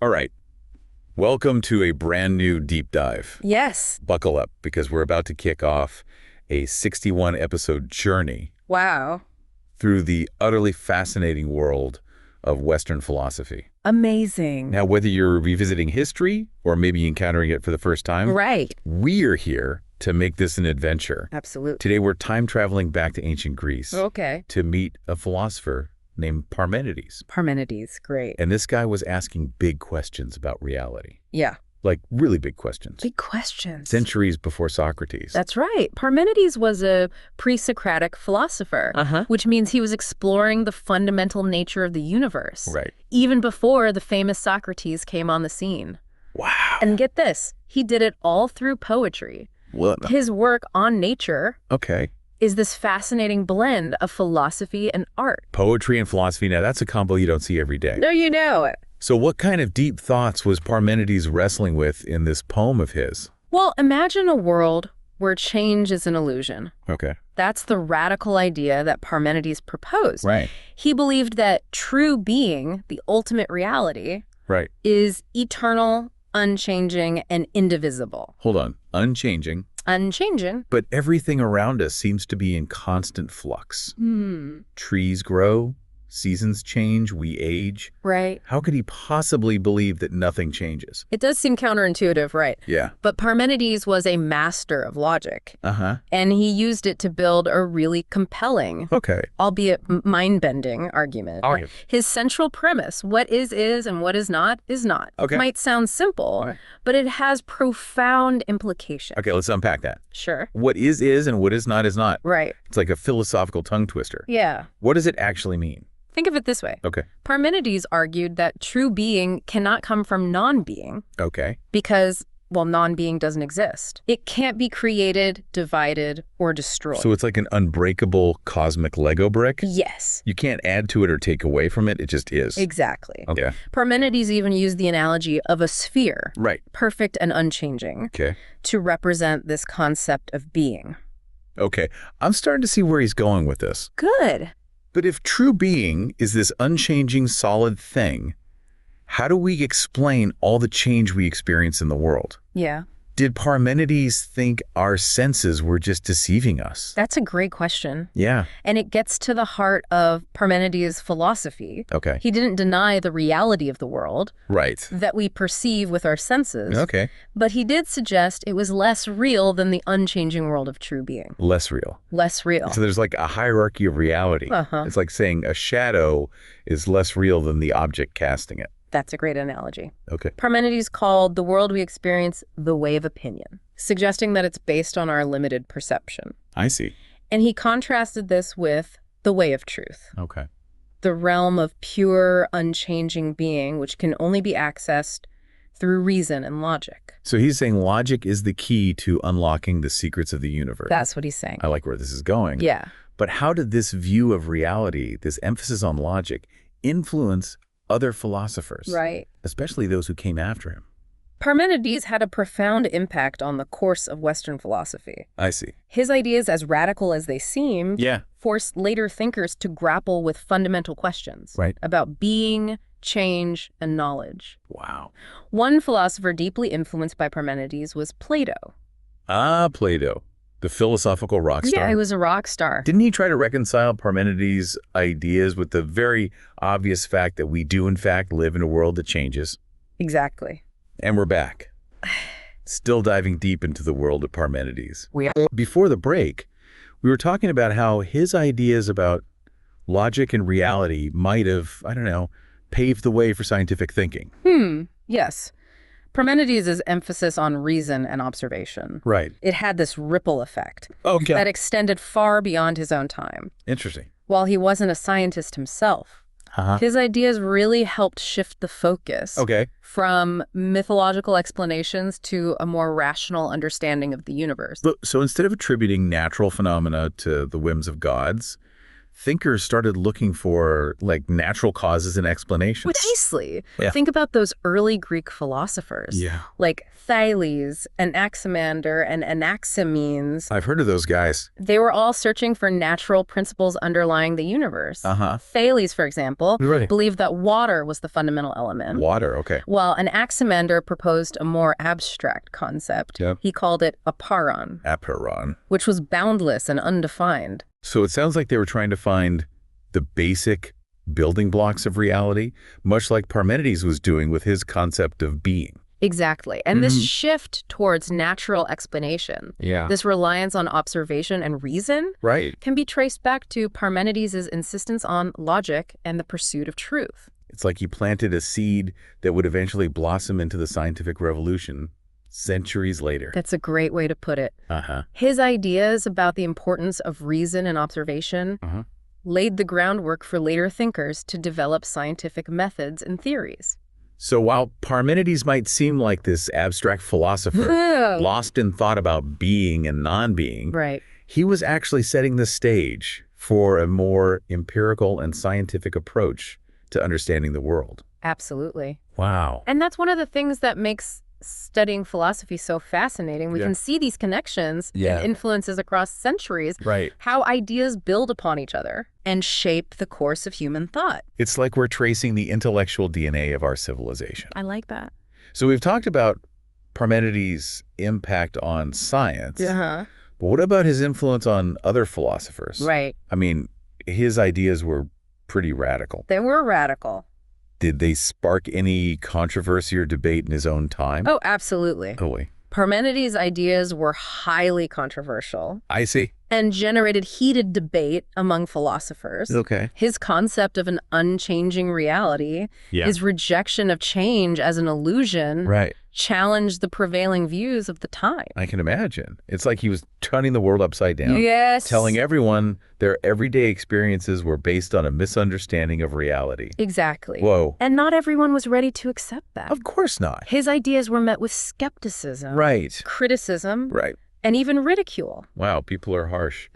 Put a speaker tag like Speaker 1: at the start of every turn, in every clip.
Speaker 1: All right. Welcome to a brand new deep dive.
Speaker 2: Yes.
Speaker 1: Buckle up because we're about to kick off a 61 episode journey
Speaker 2: Wow.
Speaker 1: through the utterly fascinating world of Western philosophy.
Speaker 2: Amazing.
Speaker 1: Now, whether you're revisiting history or maybe encountering it for the first time,
Speaker 2: Right.
Speaker 1: we're here to make this an adventure.
Speaker 2: Absolutely.
Speaker 1: Today, we're time traveling back to ancient Greece
Speaker 2: Okay.
Speaker 1: to meet a philosopher named Parmenides.
Speaker 2: Parmenides. Great.
Speaker 1: And this guy was asking big questions about reality,
Speaker 2: Yeah.
Speaker 1: like really big questions.
Speaker 2: Big questions.
Speaker 1: Centuries before Socrates.
Speaker 2: That's right. Parmenides was a pre-Socratic philosopher, which means he was exploring the fundamental nature of the universe,
Speaker 1: Right.
Speaker 2: even before the famous Socrates came on the scene.
Speaker 1: Wow.
Speaker 2: And get this, he did it all through poetry.
Speaker 1: Well,
Speaker 2: His work on nature
Speaker 1: okay.
Speaker 2: is this fascinating blend of philosophy and art.
Speaker 1: Poetry and philosophy. Now, that's a combo you don't see every day.
Speaker 2: No, you know it.
Speaker 1: So what kind of deep thoughts was Parmenides wrestling with in this poem of his?
Speaker 2: Well, imagine a world where change is an illusion.
Speaker 1: Okay.
Speaker 2: That's the radical idea that Parmenides proposed.
Speaker 1: Right.
Speaker 2: He believed that true being, the ultimate reality,
Speaker 1: Right.
Speaker 2: is eternal, unchanging, and indivisible.
Speaker 1: Hold on. Unchanging.
Speaker 2: Unchanging?
Speaker 1: But everything around us seems to be in constant flux. Trees grow, seasons change, we age.
Speaker 2: Right.
Speaker 1: How could he possibly believe that nothing changes?
Speaker 2: It does seem counterintuitive, right?
Speaker 1: Yeah.
Speaker 2: But Parmenides was a master of logic,
Speaker 1: Uh-huh.
Speaker 2: and he used it to build a really compelling,
Speaker 1: Okay.
Speaker 2: albeit mind-bending argument.
Speaker 1: Argument.
Speaker 2: His central premise, what is and what is not,
Speaker 1: Okay.
Speaker 2: might sound simple,
Speaker 1: Right.
Speaker 2: but it has profound implications.
Speaker 1: Okay, let's unpack that.
Speaker 2: Sure.
Speaker 1: What is and what is not is not.
Speaker 2: Right.
Speaker 1: It's like a philosophical tongue twister.
Speaker 2: Yeah.
Speaker 1: What does it actually mean?
Speaker 2: Think of it this way.
Speaker 1: Okay.
Speaker 2: Parmenides argued that true being cannot come from non-being
Speaker 1: Okay.
Speaker 2: because, well, non-being doesn't exist. It can't be created, divided, or destroyed.
Speaker 1: So it's like an unbreakable cosmic Lego brick?
Speaker 2: Yes.
Speaker 1: You can't add to it or take away from it. It just is.
Speaker 2: Exactly.
Speaker 1: Yeah.
Speaker 2: Parmenides even used the analogy of a sphere,
Speaker 1: Right.
Speaker 2: perfect and unchanging,
Speaker 1: Okay.
Speaker 2: to represent this concept of being.
Speaker 1: Okay. I'm starting to see where he's going with this.
Speaker 2: Good.
Speaker 1: But if true being is this unchanging solid thing, how do we explain all the change we experience in the world?
Speaker 2: Yeah.
Speaker 1: Did Parmenides think our senses were just deceiving us?
Speaker 2: That's a great question.
Speaker 1: Yeah.
Speaker 2: And it gets to the heart of Parmenides' philosophy.
Speaker 1: Okay.
Speaker 2: He didn't deny the reality of the world
Speaker 1: Right.
Speaker 2: that we perceive with our senses,
Speaker 1: Okay.
Speaker 2: but he did suggest it was less real than the unchanging world of true being.
Speaker 1: Less real.
Speaker 2: Less real.
Speaker 1: So there's like a hierarchy of reality.
Speaker 2: Uh-huh.
Speaker 1: It's like saying a shadow is less real than the object casting it.
Speaker 2: That's a great analogy.
Speaker 1: Okay.
Speaker 2: Parmenides called the world we experience the way of opinion, suggesting that it's based on our limited perception.
Speaker 1: I see.
Speaker 2: And he contrasted this with the way of truth,
Speaker 1: Okay.
Speaker 2: the realm of pure, unchanging being, which can only be accessed through reason and logic.
Speaker 1: So he's saying logic is the key to unlocking the secrets of the universe.
Speaker 2: That's what he's saying.
Speaker 1: I like where this is going.
Speaker 2: Yeah.
Speaker 1: But how did this view of reality, this emphasis on logic, influence other philosophers?
Speaker 2: Right.
Speaker 1: Especially those who came after him.
Speaker 2: Parmenides had a profound impact on the course of Western philosophy.
Speaker 1: I see.
Speaker 2: His ideas, as radical as they seemed,
Speaker 1: Yeah.
Speaker 2: forced later thinkers to grapple with fundamental questions
Speaker 1: Right.
Speaker 2: about being, change, and knowledge.
Speaker 1: Wow.
Speaker 2: One philosopher deeply influenced by Parmenides was Plato.
Speaker 1: Ah, Plato, the philosophical rock star.
Speaker 2: Yeah, he was a rock star.
Speaker 1: Didn't he try to reconcile Parmenides' ideas with the very obvious fact that we do, in fact, live in a world that changes?
Speaker 2: Exactly.
Speaker 1: And we're back. Still diving deep into the world of Parmenides. Before the break, we were talking about how his ideas about logic and reality might have, I don't know, paved the way for scientific thinking.
Speaker 2: Yes. Parmenides' emphasis on reason and observation.
Speaker 1: Right.
Speaker 2: It had this ripple effect
Speaker 1: Okay.
Speaker 2: that extended far beyond his own time.
Speaker 1: Interesting.
Speaker 2: While he wasn't a scientist himself,
Speaker 1: Uh-huh.
Speaker 2: his ideas really helped shift the focus
Speaker 1: Okay.
Speaker 2: from mythological explanations to a more rational understanding of the universe.
Speaker 1: So instead of attributing natural phenomena to the whims of gods, thinkers started looking for, like, natural causes and explanations.
Speaker 2: Precisely.
Speaker 1: Yeah.
Speaker 2: Think about those early Greek philosophers.
Speaker 1: Yeah.
Speaker 2: Like Thales, Anaximander, and Anaximenes.
Speaker 1: I've heard of those guys.
Speaker 2: They were all searching for natural principles underlying the universe.
Speaker 1: Uh-huh.
Speaker 2: Thales, for example,
Speaker 1: Right.
Speaker 2: believed that water was the fundamental element.
Speaker 1: Water, okay.
Speaker 2: While Anaximander proposed a more abstract concept.
Speaker 1: Yep.
Speaker 2: He called it aporon,
Speaker 1: Aperon.
Speaker 2: which was boundless and undefined.
Speaker 1: So it sounds like they were trying to find the basic building blocks of reality, much like Parmenides was doing with his concept of being.
Speaker 2: Exactly. And this shift towards natural explanation,
Speaker 1: Yeah.
Speaker 2: this reliance on observation and reason,
Speaker 1: Right.
Speaker 2: can be traced back to Parmenides' insistence on logic and the pursuit of truth.
Speaker 1: It's like he planted a seed that would eventually blossom into the scientific revolution centuries later.
Speaker 2: That's a great way to put it.
Speaker 1: Uh-huh.
Speaker 2: His ideas about the importance of reason and observation
Speaker 1: Uh-huh.
Speaker 2: laid the groundwork for later thinkers to develop scientific methods and theories.
Speaker 1: So while Parmenides might seem like this abstract philosopher, lost in thought about being and non-being,
Speaker 2: Right.
Speaker 1: he was actually setting the stage for a more empirical and scientific approach to understanding the world.
Speaker 2: Absolutely.
Speaker 1: Wow.
Speaker 2: And that's one of the things that makes studying philosophy so fascinating. We
Speaker 1: Yeah.
Speaker 2: can see these connections
Speaker 1: Yeah.
Speaker 2: and influences across centuries,
Speaker 1: Right.
Speaker 2: how ideas build upon each other and shape the course of human thought.
Speaker 1: It's like we're tracing the intellectual DNA of our civilization.
Speaker 2: I like that.
Speaker 1: So we've talked about Parmenides' impact on science,
Speaker 2: Uh-huh.
Speaker 1: but what about his influence on other philosophers?
Speaker 2: Right.
Speaker 1: I mean, his ideas were pretty radical.
Speaker 2: They were radical.
Speaker 1: Did they spark any controversy or debate in his own time?
Speaker 2: Oh, absolutely.
Speaker 1: Oh, wait.
Speaker 2: Parmenides' ideas were highly controversial
Speaker 1: I see.
Speaker 2: and generated heated debate among philosophers.
Speaker 1: Okay.
Speaker 2: His concept of an unchanging reality,
Speaker 1: Yeah.
Speaker 2: his rejection of change as an illusion,
Speaker 1: Right.
Speaker 2: challenged the prevailing views of the time.
Speaker 1: I can imagine. It's like he was turning the world upside down.
Speaker 2: Yes.
Speaker 1: Telling everyone their everyday experiences were based on a misunderstanding of reality.
Speaker 2: Exactly.
Speaker 1: Whoa.
Speaker 2: And not everyone was ready to accept that.
Speaker 1: Of course not.
Speaker 2: His ideas were met with skepticism,
Speaker 1: Right.
Speaker 2: criticism,
Speaker 1: Right.
Speaker 2: and even ridicule.
Speaker 1: Wow, people are harsh.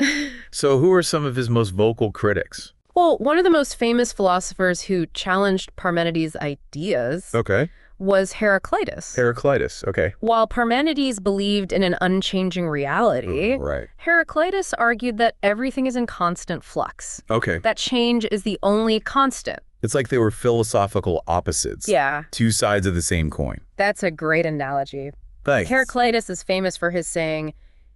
Speaker 1: So who are some of his most vocal critics?
Speaker 2: Well, one of the most famous philosophers who challenged Parmenides' ideas
Speaker 1: Okay.
Speaker 2: was Heraclitus.
Speaker 1: Heraclitus. Okay.
Speaker 2: While Parmenides believed in an unchanging reality,
Speaker 1: Right.
Speaker 2: Heraclitus argued that everything is in constant flux,
Speaker 1: Okay.
Speaker 2: that change is the only constant.
Speaker 1: It's like they were philosophical opposites.
Speaker 2: Yeah,
Speaker 1: Two sides of the same coin.
Speaker 2: that's a great analogy.
Speaker 1: Thanks.
Speaker 2: Heraclitus is famous for his saying,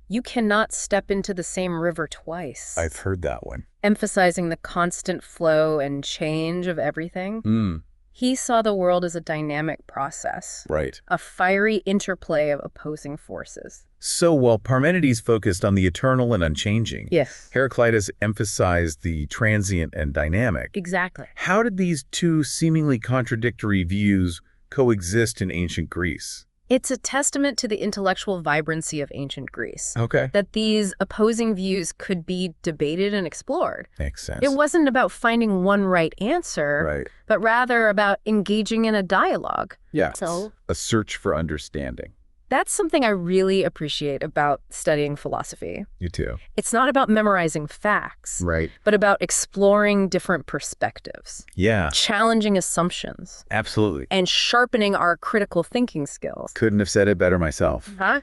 Speaker 2: "You cannot step into the same river twice,"
Speaker 1: I've heard that one.
Speaker 2: emphasizing the constant flow and change of everything. He saw the world as a dynamic process,
Speaker 1: Right.
Speaker 2: a fiery interplay of opposing forces.
Speaker 1: So while Parmenides focused on the eternal and unchanging,
Speaker 2: Yes.
Speaker 1: Heraclitus emphasized the transient and dynamic.
Speaker 2: Exactly.
Speaker 1: How did these two seemingly contradictory views coexist in ancient Greece?
Speaker 2: It's a testament to the intellectual vibrancy of ancient Greece,
Speaker 1: Okay.
Speaker 2: that these opposing views could be debated and explored.
Speaker 1: Makes sense.
Speaker 2: It wasn't about finding one right answer,
Speaker 1: Right.
Speaker 2: but rather about engaging in a dialogue.
Speaker 1: Yeah.
Speaker 2: So-
Speaker 1: a search for understanding.
Speaker 2: That's something I really appreciate about studying philosophy.
Speaker 1: You too.
Speaker 2: It's not about memorizing facts,
Speaker 1: Right.
Speaker 2: but about exploring different perspectives,
Speaker 1: Yeah,
Speaker 2: challenging assumptions,
Speaker 1: absolutely.
Speaker 2: and sharpening our critical thinking skills.
Speaker 1: Couldn't have said it better myself.
Speaker 2: Huh?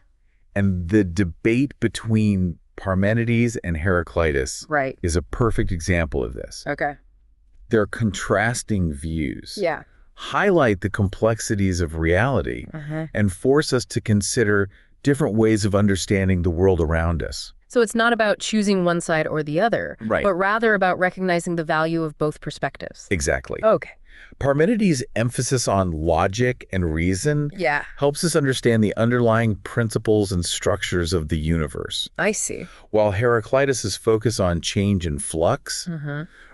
Speaker 1: And the debate between Parmenides and Heraclitus
Speaker 2: Right.
Speaker 1: is a perfect example of this.
Speaker 2: Okay.
Speaker 1: Their contrasting views
Speaker 2: Yeah.
Speaker 1: highlight the complexities of reality
Speaker 2: Uh-huh.
Speaker 1: and force us to consider different ways of understanding the world around us.
Speaker 2: So it's not about choosing one side or the other,
Speaker 1: Right.
Speaker 2: but rather about recognizing the value of both perspectives.
Speaker 1: Exactly.
Speaker 2: Okay.
Speaker 1: Parmenides' emphasis on logic and reason
Speaker 2: Yeah,
Speaker 1: helps us understand the underlying principles and structures of the universe,
Speaker 2: I see.
Speaker 1: while Heraclitus' focus on change and flux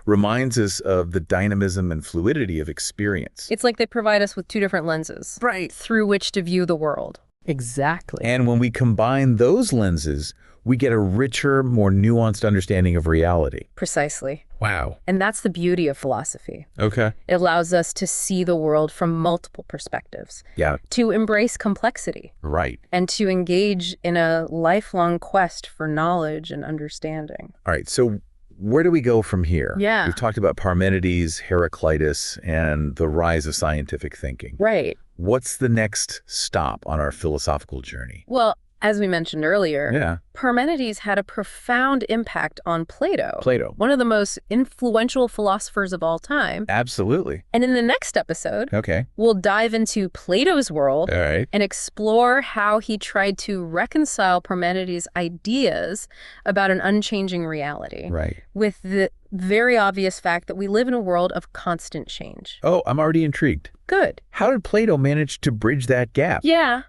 Speaker 1: reminds us of the dynamism and fluidity of experience.
Speaker 2: It's like they provide us with two different lenses through which to view the world. Exactly.
Speaker 1: And when we combine those lenses, we get a richer, more nuanced understanding of reality.
Speaker 2: Precisely.
Speaker 1: Wow.
Speaker 2: And that's the beauty of philosophy.
Speaker 1: Okay.
Speaker 2: It allows us to see the world from multiple perspectives,
Speaker 1: Yeah,
Speaker 2: to embrace complexity,
Speaker 1: right.
Speaker 2: and to engage in a lifelong quest for knowledge and understanding.
Speaker 1: All right. So where do we go from here?
Speaker 2: Yeah.
Speaker 1: We've talked about Parmenides, Heraclitus, and the rise of scientific thinking.
Speaker 2: Right.
Speaker 1: What's the next stop on our philosophical journey?
Speaker 2: Well, as we mentioned earlier, Parmenides had a profound impact on Plato. One of the most influential philosophers of all time.
Speaker 1: Absolutely.
Speaker 2: And in the next episode, we'll dive into Plato's world and explore how he tried to reconcile Parmenides' ideas about an unchanging reality with the very obvious fact that we live in a world of constant change.
Speaker 1: Oh, I'm already intrigued.
Speaker 2: Good.
Speaker 1: How did Plato manage to bridge that gap?
Speaker 2: Yeah.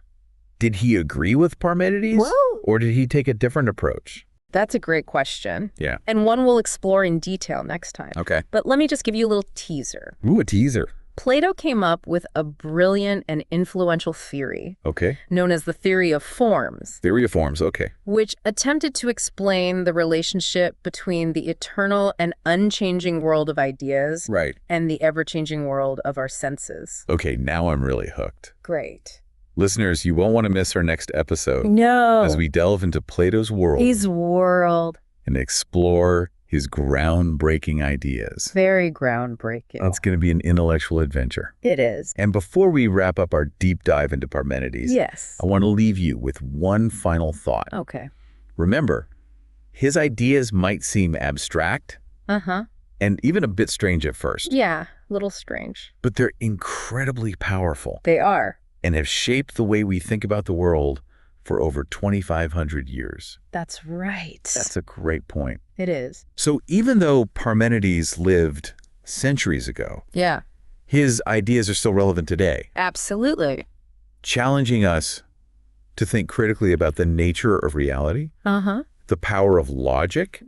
Speaker 1: Did he agree with Parmenides? Or did he take a different approach?
Speaker 2: That's a great question.
Speaker 1: Yeah.
Speaker 2: And one we'll explore in detail next time.
Speaker 1: Okay.
Speaker 2: But let me just give you a little teaser.
Speaker 1: Ooh, a teaser.
Speaker 2: Plato came up with a brilliant and influential theory.
Speaker 1: Okay.
Speaker 2: Known as the theory of forms.
Speaker 1: Theory of forms, okay.
Speaker 2: Which attempted to explain the relationship between the eternal and unchanging world of ideas and the ever-changing world of our senses.
Speaker 1: Okay, now I'm really hooked.
Speaker 2: Great.
Speaker 1: Listeners, you won't want to miss our next episode.
Speaker 2: No.
Speaker 1: As we delve into Plato's world.
Speaker 2: His world.
Speaker 1: And explore his groundbreaking ideas.
Speaker 2: Very groundbreaking.
Speaker 1: It's going to be an intellectual adventure.
Speaker 2: It is.
Speaker 1: And before we wrap up our deep dive into Parmenides, I want to leave you with one final thought.
Speaker 2: Okay.
Speaker 1: Remember, his ideas might seem abstract. And even a bit strange at first.
Speaker 2: Yeah, a little strange.
Speaker 1: But they're incredibly powerful.
Speaker 2: They are.
Speaker 1: And have shaped the way we think about the world for over 2,500 years.
Speaker 2: That's right.
Speaker 1: That's a great point.
Speaker 2: It is.
Speaker 1: So even though Parmenides lived centuries ago, his ideas are still relevant today.
Speaker 2: Absolutely.
Speaker 1: Challenging us to think critically about the nature of reality, the power of logic,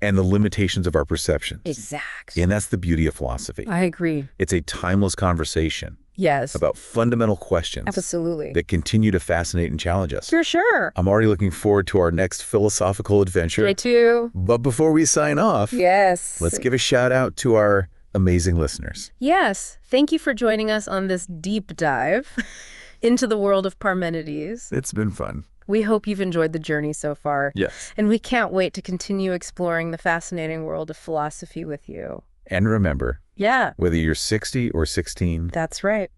Speaker 1: and the limitations of our perceptions.
Speaker 2: Exactly.
Speaker 1: And that's the beauty of philosophy.
Speaker 2: I agree.
Speaker 1: It's a timeless conversation.
Speaker 2: Yes.
Speaker 1: About fundamental questions.
Speaker 2: Absolutely.
Speaker 1: That continue to fascinate and challenge us.
Speaker 2: For sure.
Speaker 1: I'm already looking forward to our next philosophical adventure.
Speaker 2: Me too.
Speaker 1: But before we sign off, let's give a shout out to our amazing listeners.
Speaker 2: Yes. Thank you for joining us on this deep dive into the world of Parmenides.
Speaker 1: It's been fun.
Speaker 2: We hope you've enjoyed the journey so far.
Speaker 1: Yes.
Speaker 2: And we can't wait to continue exploring the fascinating world of philosophy with you.
Speaker 1: And remember, whether you're 60 or 16,
Speaker 2: that's right.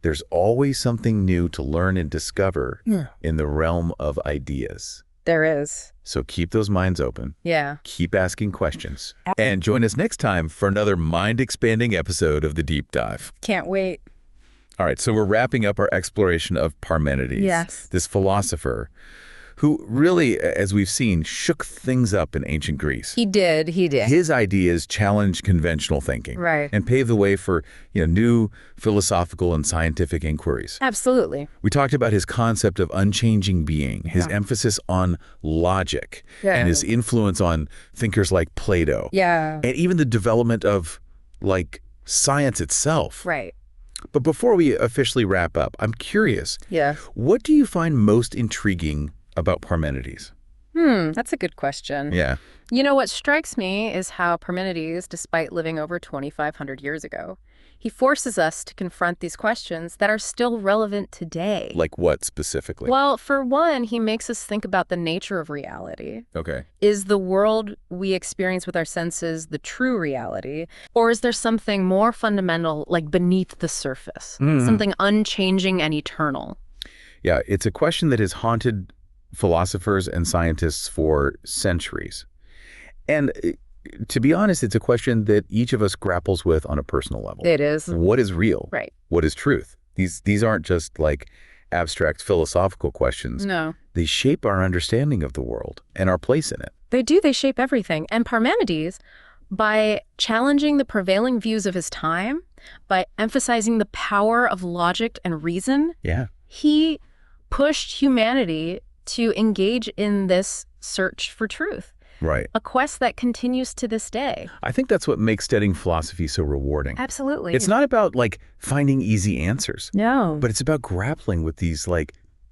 Speaker 1: There's always something new to learn and discover in the realm of ideas.
Speaker 2: There is.
Speaker 1: So keep those minds open.
Speaker 2: Yeah.
Speaker 1: Keep asking questions. And join us next time for another mind-expanding episode of The Deep Dive.
Speaker 2: Can't wait.
Speaker 1: All right, so we're wrapping up our exploration of Parmenides, this philosopher who really, as we've seen, shook things up in ancient Greece.
Speaker 2: He did.
Speaker 1: His ideas challenged conventional thinking and paved the way for new philosophical and scientific inquiries.
Speaker 2: Absolutely.
Speaker 1: We talked about his concept of unchanging being, his emphasis on logic, and his influence on thinkers like Plato. And even the development of, science itself. But before we officially wrap up, I'm curious. What do you find most intriguing about Parmenides?
Speaker 2: That's a good question.
Speaker 1: Yeah.
Speaker 2: You know, what strikes me is how Parmenides, despite living over 2,500 years ago, he forces us to confront these questions that are still relevant today.
Speaker 1: Like what specifically?
Speaker 2: Well, for one, he makes us think about the nature of reality.
Speaker 1: Okay.
Speaker 2: Is the world we experience with our senses the true reality? Or is there something more fundamental, like beneath the surface? Something unchanging and eternal?
Speaker 1: Yeah, it's a question that has haunted philosophers and scientists for centuries. And to be honest, it's a question that each of us grapples with on a personal level.
Speaker 2: It is.
Speaker 1: What is real?
Speaker 2: Right.
Speaker 1: What is truth? These aren't just abstract philosophical questions.
Speaker 2: No.
Speaker 1: They shape our understanding of the world and our place in it.
Speaker 2: They do. They shape everything. And Parmenides, by challenging the prevailing views of his time, by emphasizing the power of logic and reason, he pushed humanity to engage in this search for truth.
Speaker 1: Right.
Speaker 2: A quest that continues to this day.
Speaker 1: I think that's what makes studying philosophy so rewarding.
Speaker 2: Absolutely.
Speaker 1: It's not about finding easy answers.
Speaker 2: No.
Speaker 1: But it's about grappling with these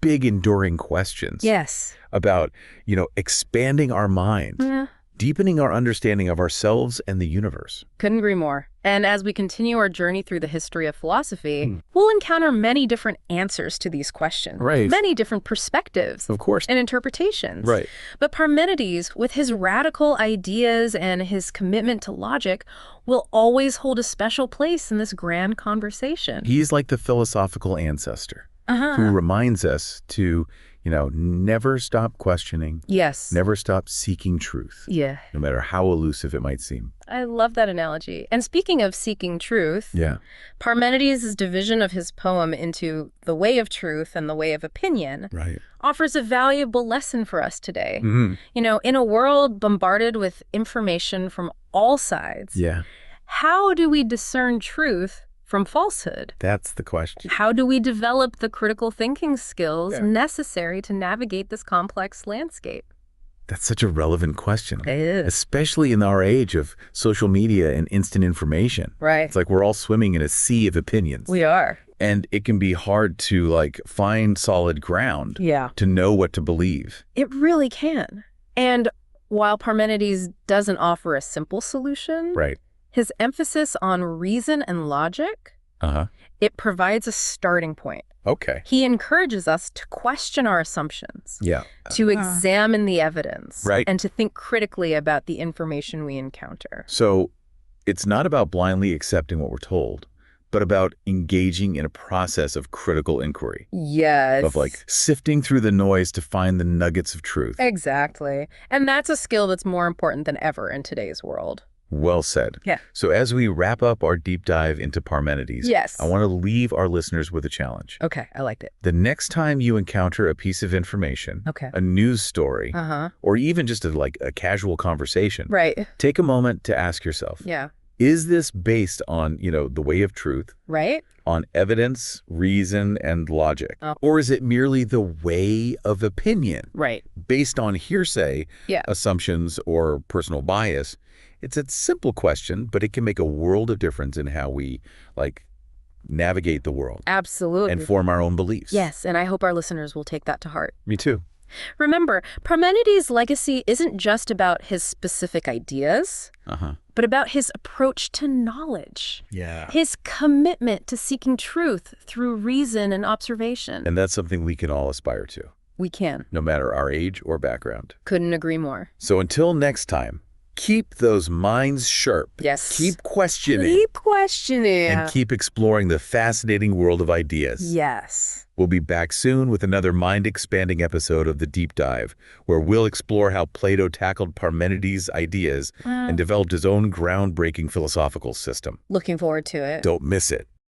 Speaker 1: big enduring questions.
Speaker 2: Yes.
Speaker 1: About, expanding our minds. deepening our understanding of ourselves and the universe.
Speaker 2: Couldn't agree more. And as we continue our journey through the history of philosophy, we'll encounter many different answers to these questions.
Speaker 1: Right.
Speaker 2: Many different perspectives.
Speaker 1: Of course.
Speaker 2: And interpretations.
Speaker 1: Right.
Speaker 2: But Parmenides, with his radical ideas and his commitment to logic, will always hold a special place in this grand conversation.
Speaker 1: He's like the philosophical ancestor who reminds us to, never stop questioning.
Speaker 2: Yes.
Speaker 1: Never stop seeking truth.
Speaker 2: Yeah.
Speaker 1: No matter how elusive it might seem.
Speaker 2: I love that analogy. And speaking of seeking truth, Parmenides' division of his poem into the way of truth and the way of opinion offers a valuable lesson for us today. In a world bombarded with information from all sides, how do we discern truth from falsehood?
Speaker 1: That's the question.
Speaker 2: How do we develop the critical thinking skills necessary to navigate this complex landscape?
Speaker 1: That's such a relevant question.
Speaker 2: It is.
Speaker 1: Especially in our age of social media and instant information.
Speaker 2: Right.
Speaker 1: It's like we're all swimming in a sea of opinions.
Speaker 2: We are.
Speaker 1: And it can be hard to find solid ground to know what to believe.
Speaker 2: It really can. And while Parmenides doesn't offer a simple solution, his emphasis on reason and logic, it provides a starting point.
Speaker 1: Okay.
Speaker 2: He encourages us to question our assumptions, to examine the evidence, and to think critically about the information we encounter.
Speaker 1: So it's not about blindly accepting what we're told, but about engaging in a process of critical inquiry.
Speaker 2: Yes.
Speaker 1: Of sifting through the noise to find the nuggets of truth.
Speaker 2: Exactly. And that's a skill that's more important than ever in today's world.
Speaker 1: Well said.
Speaker 2: Yeah.
Speaker 1: So as we wrap up our deep dive into Parmenides, I want to leave our listeners with a challenge.
Speaker 2: Okay, I liked it.
Speaker 1: The next time you encounter a piece of information, a news story, or even just a casual conversation, take a moment to ask yourself, is this based on, the way of truth? On evidence, reason, and logic? Or is it merely the way of opinion? Based on hearsay, assumptions, or personal bias? It's a simple question, but it can make a world of difference in how we, navigate the world.
Speaker 2: Absolutely.
Speaker 1: And form our own beliefs.
Speaker 2: Yes, and I hope our listeners will take that to heart.
Speaker 1: Me too.
Speaker 2: Remember, Parmenides' legacy isn't just about his specific ideas, but about his approach to knowledge. His commitment to seeking truth through reason and observation.
Speaker 1: And that's something we can all aspire to.
Speaker 2: We can.
Speaker 1: No matter our age or background.
Speaker 2: Couldn't agree more.
Speaker 1: So until next time, keep those minds sharp.
Speaker 2: Yes.
Speaker 1: Keep questioning.
Speaker 2: Keep questioning.
Speaker 1: And keep exploring the fascinating world of ideas.
Speaker 2: Yes.
Speaker 1: We'll be back soon with another mind-expanding episode of The Deep Dive, where we'll explore how Plato tackled Parmenides' ideas and developed his own groundbreaking philosophical system.
Speaker 2: Looking forward to it.
Speaker 1: Don't miss it.